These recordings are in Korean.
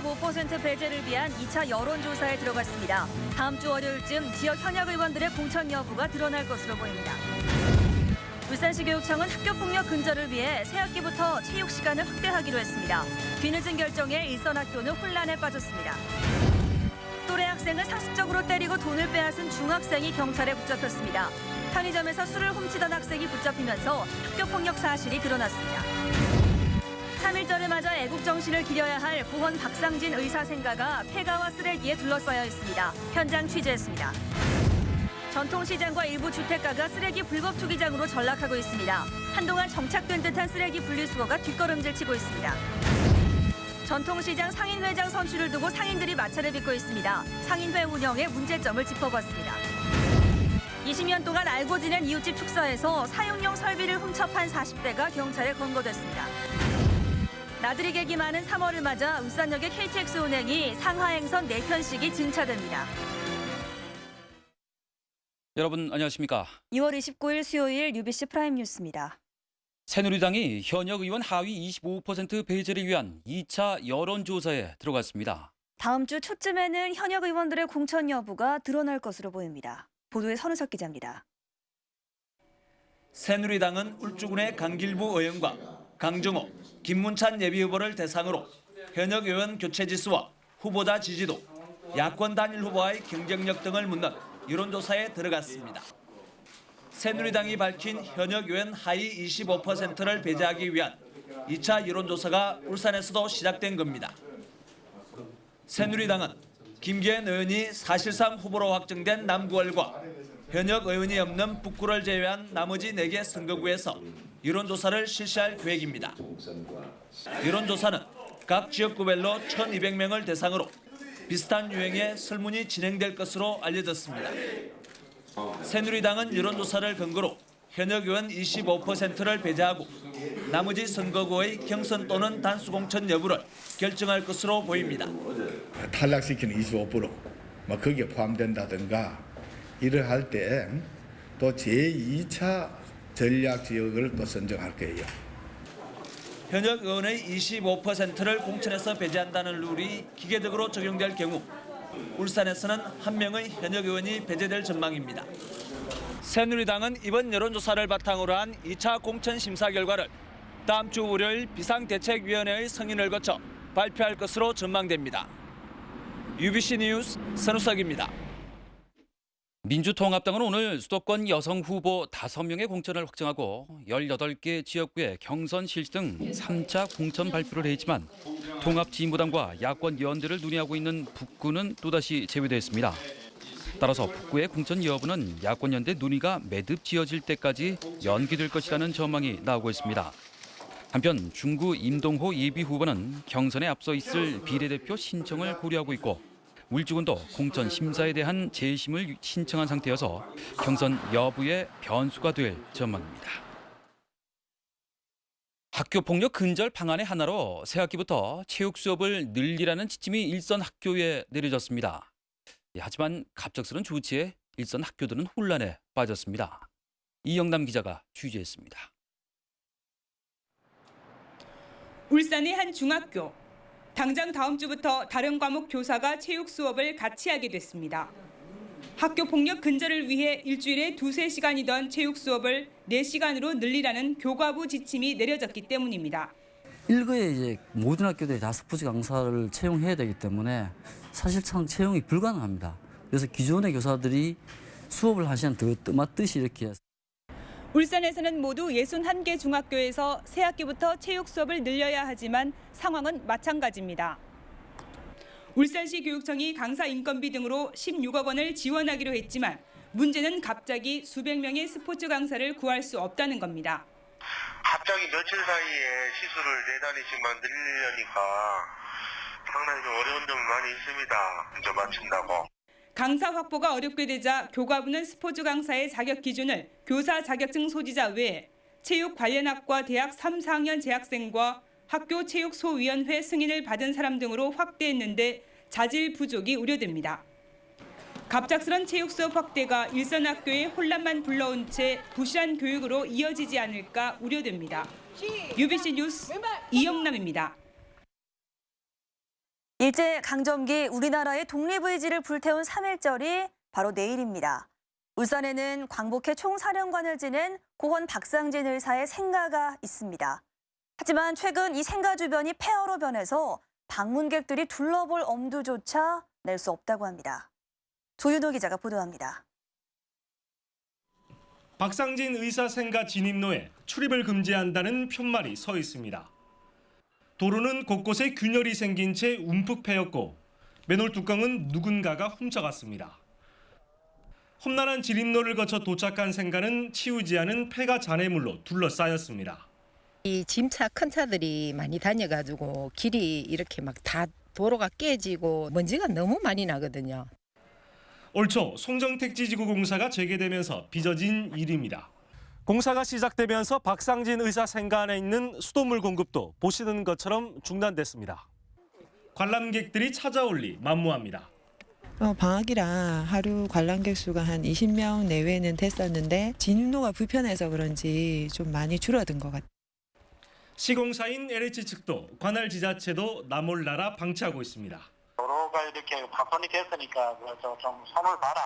25% 배제를 위한 2차 여론조사에 들어갔습니다. 다음 주 월요일쯤 지역 현역 의원들의 공천 여부가 드러날 것으로 보입니다. 울산시 교육청은 학교폭력 근절을 위해 새학기부터 체육 시간을 확대하기로 했습니다. 뒤늦은 결정에 일선 학교는 혼란에 빠졌습니다. 또래 학생을 상습적으로 때리고 돈을 빼앗은 중학생이 경찰에 붙잡혔습니다. 편의점에서 술을 훔치던 학생이 붙잡히면서 학교폭력 사실이 드러났습니다. 3.1절을 맞아 애국정신을 기려야 할 보헌 박상진 의사 생가가 폐가와 쓰레기에 둘러싸여 있습니다. 현장 취재했습니다. 전통시장과 일부 주택가가 쓰레기 불법 투기장으로 전락하고 있습니다. 한동안 정착된 듯한 쓰레기 분리수거가 뒷걸음질 치고 있습니다. 전통시장 상인회장 선출을 두고 상인들이 마찰을 빚고 있습니다. 상인회 운영의 문제점을 짚어봤습니다. 20년 동안 알고 지낸 이웃집 축사에서 사용용 설비를 훔쳐판 40대가 경찰에 검거됐습니다. 나들이 객이 많은 3월을 맞아 울산역의 KTX운행이 상하행선 4편씩이 증차됩니다. 여러분 안녕하십니까? 2월 29일 수요일 UBC 프라임 뉴스입니다. 새누리당이 현역 의원 하위 25% 배제를 위한 2차 여론조사에 들어갔습니다. 다음 주 초쯤에는 현역 의원들의 공천 여부가 드러날 것으로 보입니다. 보도에 선우석 기자입니다. 새누리당은 울주군의 강길부 의원과 강정호, 김문찬 예비후보를 대상으로 현역 의원 교체 지수와 후보자 지지도, 야권 단일 후보와의 경쟁력 등을 묻는 여론조사에 들어갔습니다. 새누리당이 밝힌 현역 의원 하위 25%를 배제하기 위한 2차 여론조사가 울산에서도 시작된 겁니다. 새누리당은 김기현 의원이 사실상 후보로 확정된 남구월과 현역 의원이 없는 북구를 제외한 나머지 4개 선거구에서 여론조사를 실시할 계획입니다. 여론조사는 각 지역구별로 1,200명을 대상으로 비슷한 유형의 설문이 진행될 것으로 알려졌습니다. 새누리당은 여론조사를 근거로 현역 의원 25%를 배제하고 나머지 선거구의 경선 또는 단수공천 여부를 결정할 것으로 보입니다. 탈락시키는 25% 거기에 포함된다든가 이를 할 때 또 제2차 전략 지역을 또 선정할 거예요. 현역 의원의 25%를 공천에서 배제한다는 룰이 기계적으로 적용될 경우 울산에서는 1명의 현역 의원이 배제될 전망입니다. 새누리당은 이번 여론조사를 바탕으로 한 2차 공천 심사 결과를 다음 주 월요일 비상대책위원회의 승인을 거쳐 발표할 것으로 전망됩니다. UBC 뉴스 선우석입니다. 민주통합당은 오늘 수도권 여성 후보 5명의 공천을 확정하고 18개 지역구의 경선 실시 등 3차 공천 발표를 했지만 통합진보당과 야권 연대를 논의하고 있는 북구는 또다시 제외됐습니다. 따라서 북구의 공천 여부는 야권 연대 논의가 매듭 지어질 때까지 연기될 것이라는 전망이 나오고 있습니다. 한편 중구 임동호 예비후보는 경선에 앞서 있을 비례대표 신청을 고려하고 있고 울주군도 공천 심사에 대한 재심을 신청한 상태여서 경선 여부의 변수가 될 전망입니다. 학교폭력 근절 방안의 하나로 새학기부터 체육 수업을 늘리라는 지침이 일선 학교에 내려졌습니다. 하지만 갑작스런 조치에 일선 학교들은 혼란에 빠졌습니다. 이영남 기자가 취재했습니다. 울산의 한 중학교. 당장 다음 주부터 다른 과목 교사가 체육 수업을 같이 하게 됐습니다. 학교 폭력 근절을 위해 일주일에 2-3시간이던 체육 수업을 4시간으로 늘리라는 교과부 지침이 내려졌기 때문입니다. 일거에 이제 모든 학교들이 다 스포츠 강사를 채용해야 되기 때문에 사실상 채용이 불가능합니다. 그래서 기존의 교사들이 수업을 하시는 더 뜸맞듯이 이렇게. 울산에서는 모두 61개 중학교에서 새학기부터 체육 수업을 늘려야 하지만 상황은 마찬가지입니다. 울산시 교육청이 강사 인건비 등으로 16억 원을 지원하기로 했지만 문제는 갑자기 수백 명의 스포츠 강사를 구할 수 없다는 겁니다. 갑자기 며칠 사이에 시수를 4단위씩만 늘리려니까 상당히 좀 어려운 점이 많이 있습니다. 먼저 맞춘다고. 강사 확보가 어렵게 되자 교과부는 스포츠 강사의 자격 기준을 교사 자격증 소지자 외에 체육 관련 학과 대학 3, 4학년 재학생과 학교 체육소위원회 승인을 받은 사람 등으로 확대했는데 자질 부족이 우려됩니다. 갑작스런 체육 수업 확대가 일선 학교에 혼란만 불러온 채 부실한 교육으로 이어지지 않을까 우려됩니다. UBC 뉴스 이영남입니다. 일제강점기 우리나라의 독립의지를 불태운 3.1절이 바로 내일입니다. 울산에는 광복회 총사령관을 지낸 고원 박상진 의사의 생가가 있습니다. 하지만 최근 이 생가 주변이 폐허로 변해서 방문객들이 둘러볼 엄두조차 낼 수 없다고 합니다. 조윤호 기자가 보도합니다. 박상진 의사 생가 진입로에 출입을 금지한다는 편말이 서 있습니다. 도로는 곳곳에 균열이 생긴 채 움푹 패였고 맨홀 뚜껑은 누군가가 훔쳐갔습니다. 험난한 진입로를 거쳐 도착한 생가는 치우지 않은 폐가 잔해물로 둘러싸였습니다. 이 짐차 큰 차들이 많이 다녀가지고 길이 이렇게 막 다 도로가 깨지고 먼지가 너무 많이 나거든요. 올 초 송정택지지구 공사가 재개되면서 빚어진 일입니다. 공사가 시작되면서 박상진 의사 생가 안에 있는 수돗물 공급도 보시는 것처럼 중단됐습니다. 관람객들이 찾아올리 만무합니다. 방학이라 하루 관람객 수가 한 20명 내외는 됐었는데 진입로가 불편해서 그런지 좀 많이 줄어든 것 같아요. 시공사인 LH 측도 관할 지자체도 나몰라라 방치하고 있습니다. 도로가 이렇게 파손이 됐으니까 좀 손을 봐라.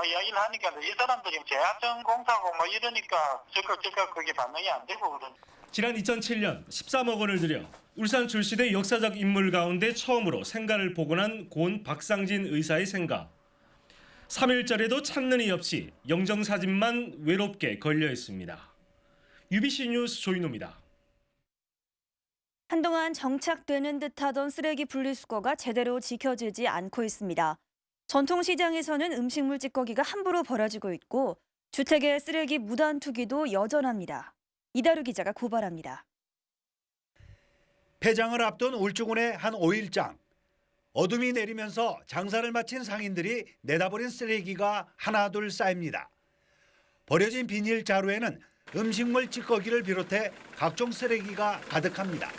이야기를 하니까 이 사람들이 재하청 공사고 뭐 이러니까 즉각 그게 반응이 안 되고 그런. 지난 2007년 13억 원을 들여 울산 출시대 역사적 인물 가운데 처음으로 생가를 복원한 고은 박상진 의사의 생가. 3.1절에도 찾는이 없이 영정사진만 외롭게 걸려 있습니다. UBC 뉴스 조인호입니다. 한동안 정착되는 듯하던 쓰레기 분리수거가 제대로 지켜지지 않고 있습니다. 전통시장에서는 음식물 찌꺼기가 함부로 버려지고 있고 주택의 쓰레기 무단 투기도 여전합니다. 이다루 기자가 고발합니다. 폐장을 앞둔 울주군의 한 5일장. 어둠이 내리면서 장사를 마친 상인들이 내다버린 쓰레기가 하나둘 쌓입니다. 버려진 비닐 자루에는 음식물 찌꺼기를 비롯해 각종 쓰레기가 가득합니다.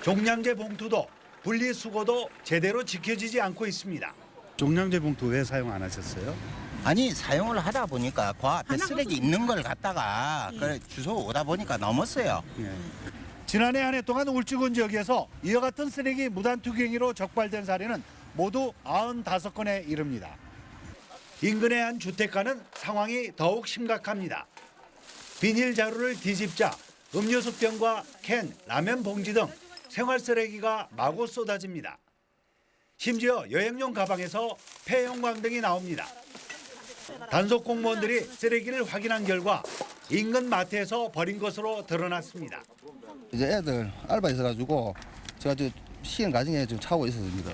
종량제 봉투도 분리수거도 제대로 지켜지지 않고 있습니다. 종량제 봉투 왜 사용 안 하셨어요? 아니 사용을 하다 보니까 그 앞에 쓰레기 있는 걸 갖다가 그래 주워 오다 보니까 넘었어요. 지난해 한 해 동안 울주군 지역에서 이와 같은 쓰레기 무단 투기 행위로 적발된 사례는 모두 95건에 이릅니다. 인근의 한 주택가는 상황이 더욱 심각합니다. 비닐 자루를 뒤집자 음료수 병과 캔, 라면 봉지 등 생활 쓰레기가 마구 쏟아집니다. 심지어 여행용 가방에서 폐형광 등이 나옵니다. 단속 공무원들이 쓰레기를 확인한 결과 인근 마트에서 버린 것으로 드러났습니다. 이제 애들 알바 있어가지고 제가 저 시행 과정에 좀 차고 있었습니다.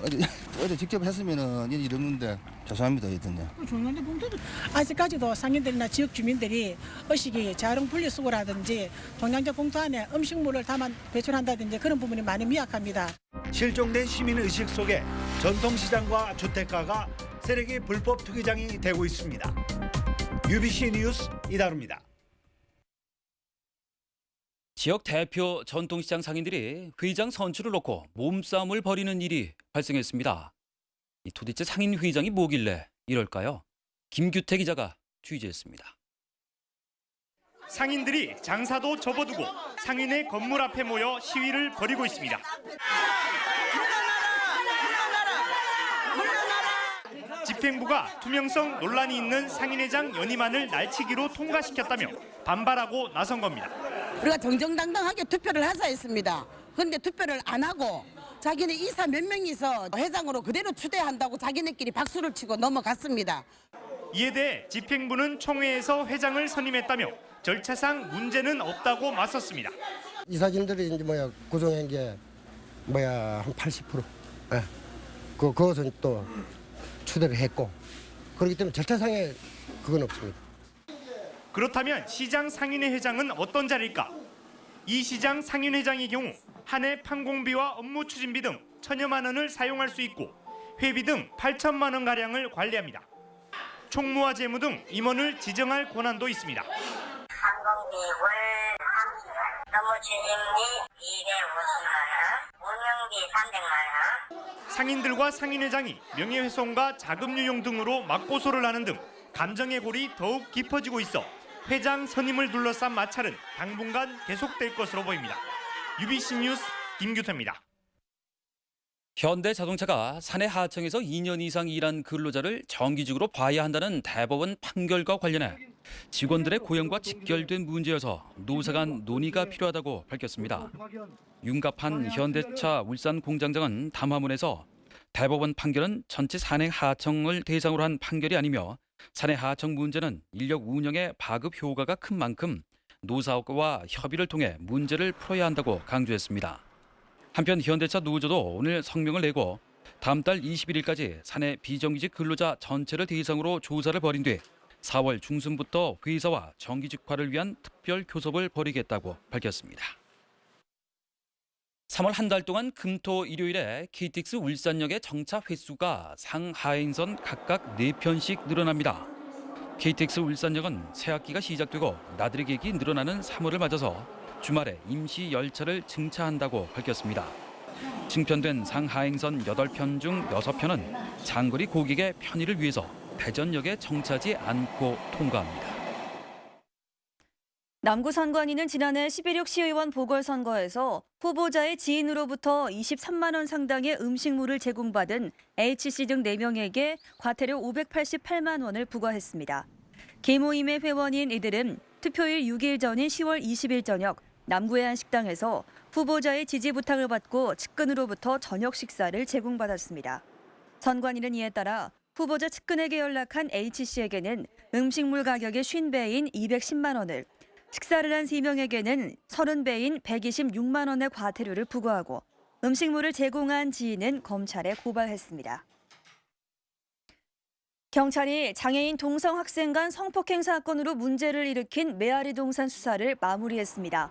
어제 직접 했으면은 일 없는데 죄송합니다 했던데. 종량제 봉투도 아직까지도 상인들이나 지역 주민들이 의식이 자동 분리수거라든지 종량제 봉투 안에 음식물을 담아 배출한다든지 그런 부분이 많이 미약합니다. 실종된 시민 의식 속에 전통시장과 주택가가 쓰레기 불법 투기장이 되고 있습니다. UBC 뉴스 이다루입니다. 지역 대표 전통시장 상인들이 회장 선출을 놓고 몸싸움을 벌이는 일이 발생했습니다. 도대체 상인 회장이 뭐길래 이럴까요? 김규태 기자가 취재했습니다. 상인들이 장사도 접어두고 상인의 건물 앞에 모여 시위를 벌이고 있습니다. 집행부가 투명성 논란이 있는 상인회장 연임안을 날치기로 통과시켰다며 반발하고 나선 겁니다. 우리가 정정당당하게 투표를 하자 했습니다. 그런데 투표를 안 하고 자기네 이사 몇 명이서 회장으로 그대로 추대한다고 자기네끼리 박수를 치고 넘어갔습니다. 이에 대해 집행부는 총회에서 회장을 선임했다며 절차상 문제는 없다고 맞섰습니다. 이사진들이 이제 구성한 게 한 80%. 예. 그것은 또 추대를 했고 그렇기 때문에 절차상에 그건 없습니다. 그렇다면 시장 상인회 회장은 어떤 자리일까? 이 시장 상인회장의 경우 한 해 판공비와 업무 추진비 등 1,000여만 원을 사용할 수 있고 회비 등 8천만 원 가량을 관리합니다. 총무와 재무 등 임원을 지정할 권한도 있습니다. 판공비 월 30만, 업무 추진비 250만 원, 운영비 300만 원. 상인들과 상인회장이 명예훼손과 자금 유용 등으로 맞고소를 하는 등 감정의 골이 더욱 깊어지고 있어 회장 선임을 둘러싼 마찰은 당분간 계속될 것으로 보입니다. UBC 뉴스 김규태입니다. 현대자동차가 사내 하청에서 2년 이상 일한 근로자를 정기직으로 봐야 한다는 대법원 판결과 관련해 직원들의 고용과 직결된 문제여서 노사 간 논의가 필요하다고 밝혔습니다. 윤갑한 현대차 울산 공장장은 담화문에서 대법원 판결은 전체 사내 하청을 대상으로 한 판결이 아니며 사내 하청 문제는 인력 운영의 파급 효과가 큰 만큼 노사와 협의를 통해 문제를 풀어야 한다고 강조했습니다. 한편 현대차 노조도 오늘 성명을 내고 다음 달 21일까지 사내 비정규직 근로자 전체를 대상으로 조사를 벌인 뒤 4월 중순부터 회사와 정규직화를 위한 특별 교섭을 벌이겠다고 밝혔습니다. 3월 한 달 동안 금, 토, 일요일에 KTX 울산역의 정차 횟수가 상하행선 각각 4편씩 늘어납니다. KTX 울산역은 새학기가 시작되고 나들이 객이 늘어나는 3월을 맞아서 주말에 임시 열차를 증차한다고 밝혔습니다. 증편된 상하행선 8편 중 6편은 장거리 고객의 편의를 위해서 대전역에 정차하지 않고 통과합니다. 남구 선관위는 지난해 11.6 시의원 보궐선거에서 후보자의 지인으로부터 23만 원 상당의 음식물을 제공받은 H씨 등 4명에게 과태료 588만 원을 부과했습니다. 개모임의 회원인 이들은 투표일 6일 전인 10월 20일 저녁 남구의 한 식당에서 후보자의 지지 부탁을 받고 측근으로부터 저녁 식사를 제공받았습니다. 선관위는 이에 따라 후보자 측근에게 연락한 H씨에게는 음식물 가격의 50배인 210만 원을, 식사를 한 3명에게는 30배인 126만 원의 과태료를 부과하고 음식물을 제공한 지인은 검찰에 고발했습니다. 경찰이 장애인 동성 학생 간 성폭행 사건으로 문제를 일으킨 메아리 동산 수사를 마무리했습니다.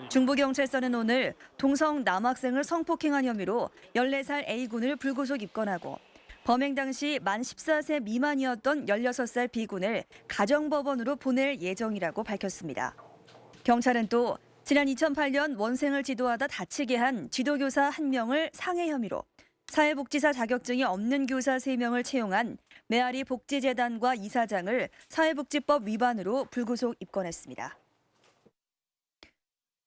중부경찰서는 오늘 동성 남학생을 성폭행한 혐의로 14살 A군을 불구속 입건하고 범행 당시 만 14세 미만이었던 16살 B군을 가정법원으로 보낼 예정이라고 밝혔습니다. 경찰은 또 지난 2008년 원생을 지도하다 다치게 한 지도교사 1명을 상해 혐의로 사회복지사 자격증이 없는 교사 3명을 채용한 메아리 복지재단과 이사장을 사회복지법 위반으로 불구속 입건했습니다.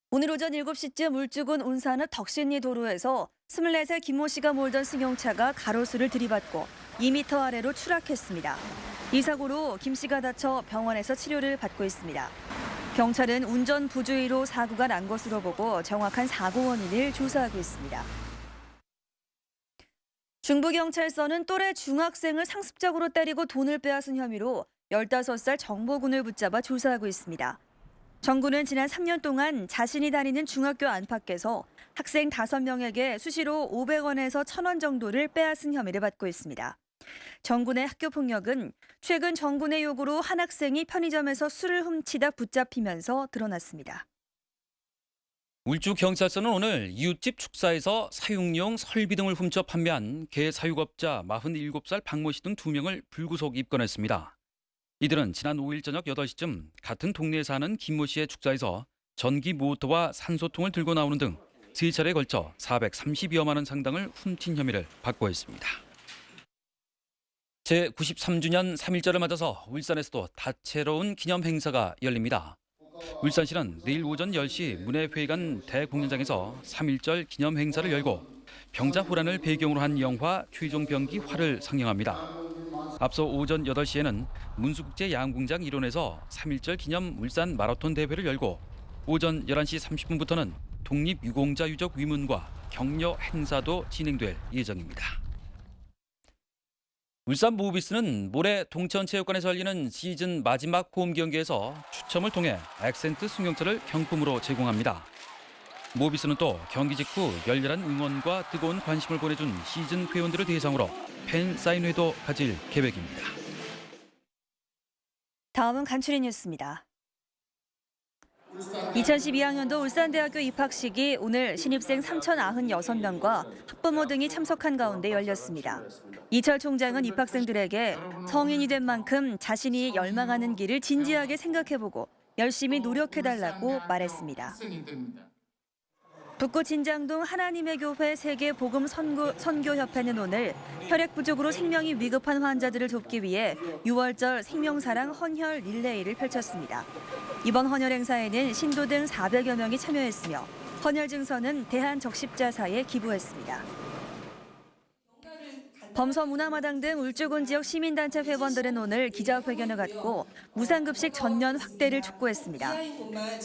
오늘 오전 7시쯤 울주군 운산읍 덕신리 도로에서 24살 김모 씨가 몰던 승용차가 가로수를 들이받고 2m 아래로 추락했습니다. 이 사고로 김 씨가 다쳐 병원에서 치료를 받고 있습니다. 경찰은 운전 부주의로 사고가 난 것으로 보고 정확한 사고 원인을 조사하고 있습니다. 중부경찰서는 또래 중학생을 상습적으로 때리고 돈을 빼앗은 혐의로 15살 정보군을 붙잡아 조사하고 있습니다. 정군은 지난 3년 동안 자신이 다니는 중학교 안팎에서 학생 5명에게 수시로 500원에서 1,000원 정도를 빼앗은 혐의를 받고 있습니다. 정군의 학교폭력은 최근 정군의 요구로 한 학생이 편의점에서 술을 훔치다 붙잡히면서 드러났습니다. 울주경찰서는 오늘 이웃집 축사에서 사육용 설비 등을 훔쳐 판매한 개 사육업자 47살 박모 씨 등 2명을 불구속 입건했습니다. 이들은 지난 5일 저녁 8시쯤 같은 동네에 사는 김모 씨의 축사에서 전기 모터와 산소통을 들고 나오는 등 3차례에 걸쳐 430여만 원 상당을 훔친 혐의를 받고 있습니다. 제93주년 3.1절을 맞아서 울산에서도 다채로운 기념 행사가 열립니다. 울산시는 내일 오전 10시 문해회관 대공연장에서 3.1절 기념 행사를 열고 병자호란을 배경으로 한 영화 최종병기 활을 상영합니다. 앞서 오전 8시에는 문수국제 양궁장 일원에서 3.1절 기념 울산 마라톤 대회를 열고 오전 11시 30분부터는 독립유공자 유적 위문과 격려 행사도 진행될 예정입니다. 울산 모비스는 모레 동천체육관에서 열리는 시즌 마지막 홈 경기에서 추첨을 통해 액센트 승용차를 경품으로 제공합니다. 모비스는 또 경기 직후 열렬한 응원과 뜨거운 관심을 보내준 시즌 회원들을 대상으로 팬 사인회도 가질 계획입니다. 다음은 간추린 뉴스입니다. 2012학년도 울산대학교 입학식이 오늘 신입생 3,096명과 학부모 등이 참석한 가운데 열렸습니다. 이철 총장은 입학생들에게 성인이 된 만큼 자신이 열망하는 길을 진지하게 생각해보고 열심히 노력해달라고 말했습니다. 북구 진장동 하나님의 교회 세계 복음 선교협회는 오늘 혈액 부족으로 생명이 위급한 환자들을 돕기 위해 6월절 생명사랑 헌혈 릴레이를 펼쳤습니다. 이번 헌혈 행사에는 신도 등 400여 명이 참여했으며 헌혈 증서는 대한적십자사에 기부했습니다. 범서문화마당 등 울주군 지역 시민단체 회원들은 오늘 기자회견을 갖고 무상급식 전면 확대를 촉구했습니다.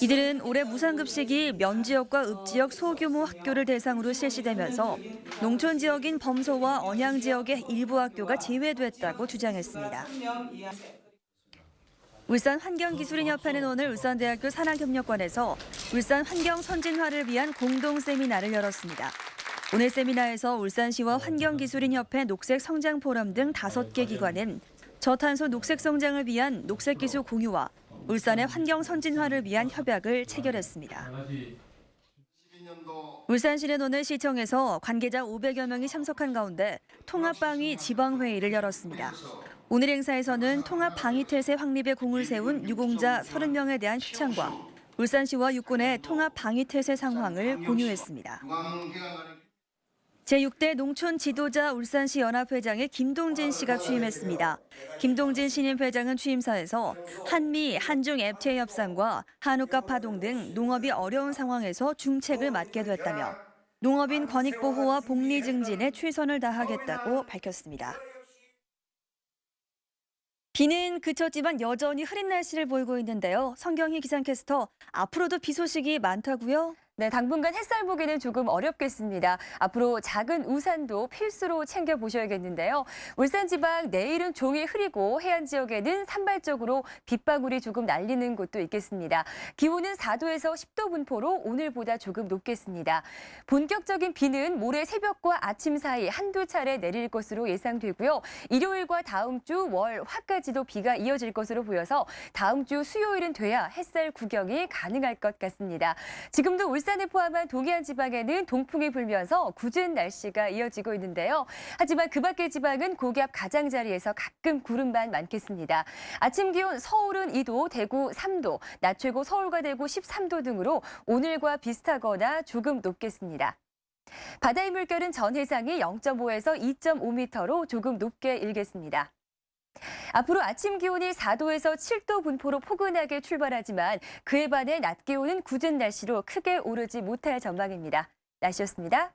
이들은 올해 무상급식이 면지역과 읍지역 소규모 학교를 대상으로 실시되면서 농촌 지역인 범서와 언양 지역의 일부 학교가 제외됐다고 주장했습니다. 울산 환경기술인협회는 오늘 울산대학교 산학협력관에서 울산 환경 선진화를 위한 공동 세미나를 열었습니다. 오늘 세미나에서 울산시와 환경기술인협회 녹색성장포럼 등 5개 기관은 저탄소 녹색 성장을 위한 녹색기술 공유와 울산의 환경 선진화를 위한 협약을 체결했습니다. 울산시는 오늘 시청에서 관계자 500여 명이 참석한 가운데 통합방위 지방회의를 열었습니다. 오늘 행사에서는 통합방위태세 확립에 공을 세운 유공자 30명에 대한 표창과 울산시와 육군의 통합방위태세 상황을 공유했습니다. 제6대 농촌 지도자 울산시 연합회장에 김동진 씨가 취임했습니다. 김동진 신임 회장은 취임사에서 한미, 한중 FTA 협상과 한우가 파동 등 농업이 어려운 상황에서 중책을 맡게 됐다며 농업인 권익 보호와 복리 증진에 최선을 다하겠다고 밝혔습니다. 비는 그쳤지만 여전히 흐린 날씨를 보이고 있는데요. 성경희 기상캐스터, 앞으로도 비 소식이 많다고요? 네, 당분간 햇살 보기는 조금 어렵겠습니다. 앞으로 작은 우산도 필수로 챙겨보셔야겠는데요. 울산 지방 내일은 종일 흐리고 해안 지역에는 산발적으로 빗방울이 조금 날리는 곳도 있겠습니다. 기온은 4도에서 10도 분포로 오늘보다 조금 높겠습니다. 본격적인 비는 모레 새벽과 아침 사이 한두 차례 내릴 것으로 예상되고요. 일요일과 다음 주 월, 화까지도 비가 이어질 것으로 보여서 다음 주 수요일은 돼야 햇살 구경이 가능할 것 같습니다. 지금도 울산을 포함한 동해안 지방에는 동풍이 불면서 궂은 날씨가 이어지고 있는데요. 하지만 그 밖의 지방은 고기압 가장자리에서 가끔 구름만 많겠습니다. 아침 기온 서울은 2도, 대구 3도, 낮 최고 서울과 대구 13도 등으로 오늘과 비슷하거나 조금 높겠습니다. 바다의 물결은 전 해상이 0.5에서 2.5m로 조금 높게 일겠습니다. 앞으로 아침 기온이 4도에서 7도 분포로 포근하게 출발하지만 그에 반해 낮 기온은 궂은 날씨로 크게 오르지 못할 전망입니다. 날씨였습니다.